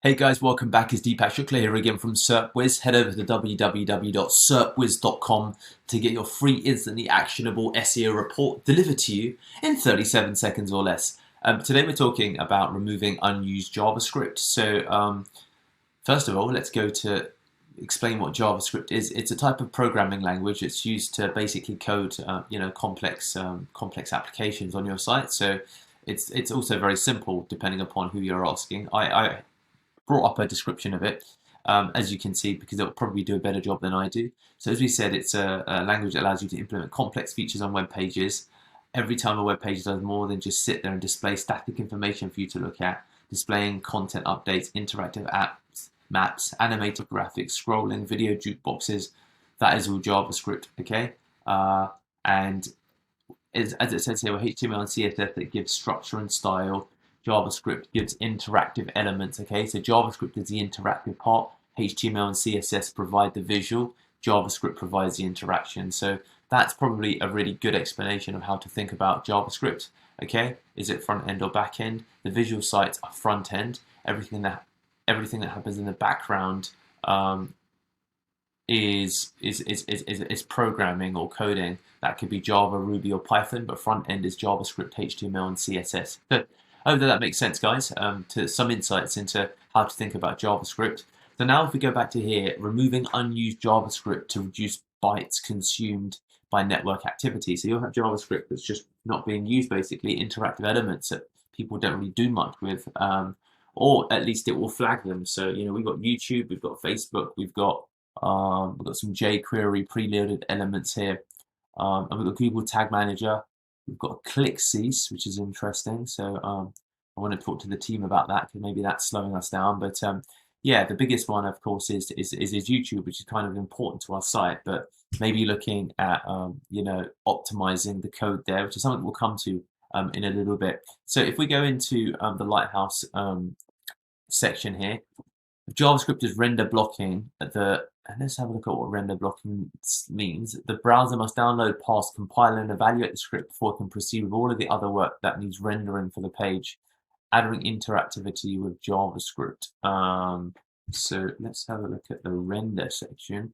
Hey guys, welcome back. It's Deepak Shukla here again from Serpwizz. Head over to www.serpwizz.com to get your free instantly actionable SEO report delivered to you in 37 seconds or less. Today we're talking about removing unused JavaScript. So first of all, let's go to explain what JavaScript is. It's a type of programming language. It's used to basically code complex applications on your site. So it's also very simple depending upon who you're asking. I brought up a description of it, as you can see, because it'll probably do a better job than I do. So as we said, it's a language that allows you to implement complex features on web pages. Every time a web page does more than just sit there and display static information for you to look at, displaying content updates, interactive apps, maps, animated graphics, scrolling, video jukeboxes, that is all JavaScript, okay? And as it says here, with HTML and CSS that gives structure and style, JavaScript gives interactive elements, okay? So JavaScript is the interactive part, HTML and CSS provide the visual, JavaScript provides the interaction. So that's probably a really good explanation of how to think about JavaScript, okay? Is it front end or back end? The visual sites are front end. Everything that happens in the background is programming or coding. That could be Java, Ruby, or Python, but front end is JavaScript, HTML, and CSS. So I hope that makes sense, guys, to some insights into how to think about JavaScript. So now if we go back to here, removing unused JavaScript to reduce bytes consumed by network activity. So you'll have JavaScript that's just not being used, basically, interactive elements that people don't really do much with, or at least it will flag them. So, you know, we've got YouTube, we've got Facebook, we've got some jQuery preloaded elements here, and we've got Google Tag Manager. We've got ClickCease, which is interesting. So I want to talk to the team about that because maybe that's slowing us down. But yeah, the biggest one, of course, is YouTube, which is kind of important to our site. But maybe looking at optimizing the code there, which is something we'll come to in a little bit. So if we go into the Lighthouse section here, JavaScript is render blocking and let's have a look at what render blocking means. The browser must download, parse, compile, and evaluate the script before it can proceed with all of the other work that needs rendering for the page, adding interactivity with JavaScript. So let's have a look at the render section.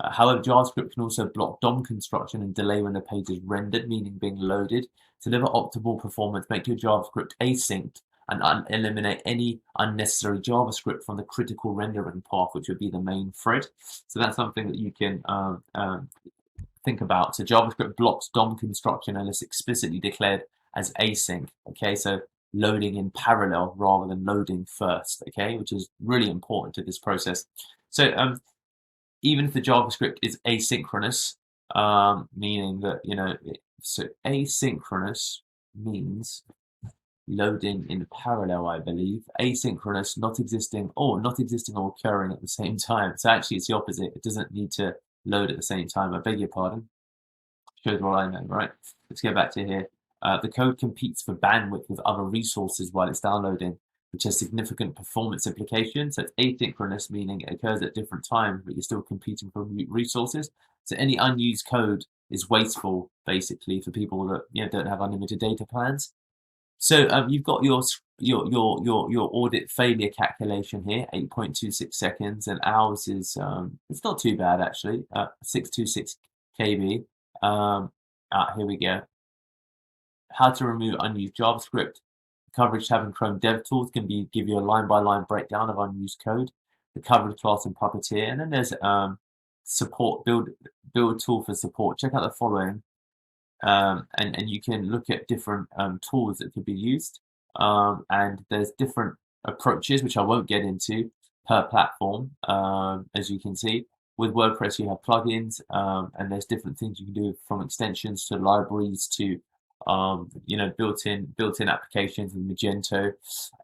However, JavaScript can also block DOM construction and delay when the page is rendered, meaning being loaded. To deliver optimal performance, make your JavaScript async and eliminate any unnecessary JavaScript from the critical rendering path, which would be the main thread. So that's something that you can think about. So JavaScript blocks DOM construction unless explicitly declared as async. Okay, so loading in parallel rather than loading first. Okay, which is really important to this process. So even if the JavaScript is asynchronous, meaning that so asynchronous means loading in parallel, I believe. Asynchronous, not existing or occurring at the same time. So actually it's the opposite. It doesn't need to load at the same time. I beg your pardon. Shows what I know, right? Let's go back to here. The code competes for bandwidth with other resources while it's downloading, which has significant performance implications. So it's asynchronous, meaning it occurs at different times, but you're still competing for resources. So any unused code is wasteful, basically, for people that don't have unlimited data plans. So you've got your audit failure calculation here, 8.26 seconds, and ours is it's not too bad actually, 626 KB. Here we go. How to remove unused JavaScript. Coverage tab in Chrome DevTools can give you a line-by-line breakdown of unused code. The coverage class in Puppeteer, and then there's support build tool for support. Check out the following. And you can look at different tools that could be used, and there's different approaches which I won't get into per platform. As you can see, with WordPress you have plugins, and there's different things you can do, from extensions to libraries to built-in applications with Magento,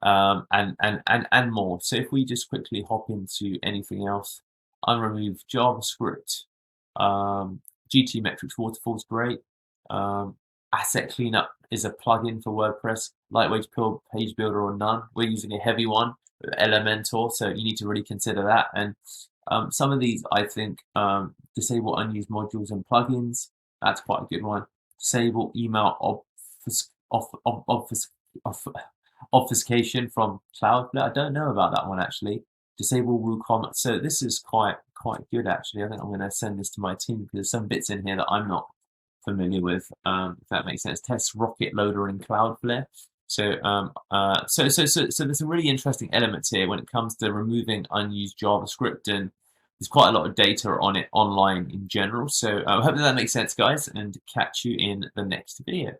and more. So if we just quickly hop into anything else, unremove JavaScript, GT metrics waterfall is great. Asset cleanup is a plugin for WordPress. Lightweight page builder or none. We're using a heavy one, Elementor, so you need to really consider that. And some of these, I think, disable unused modules and plugins. That's quite a good one. Disable email Obfuscation from Cloudflare. I don't know about that one actually. Disable WooCommerce. So this is quite good actually. I think I'm going to send this to my team because there's some bits in here that I'm not familiar with. If that makes sense. Test Rocket Loader in Cloudflare. So there's some really interesting elements here when it comes to removing unused JavaScript, and there's quite a lot of data on it online in general. So I hope that makes sense, guys, and catch you in the next video.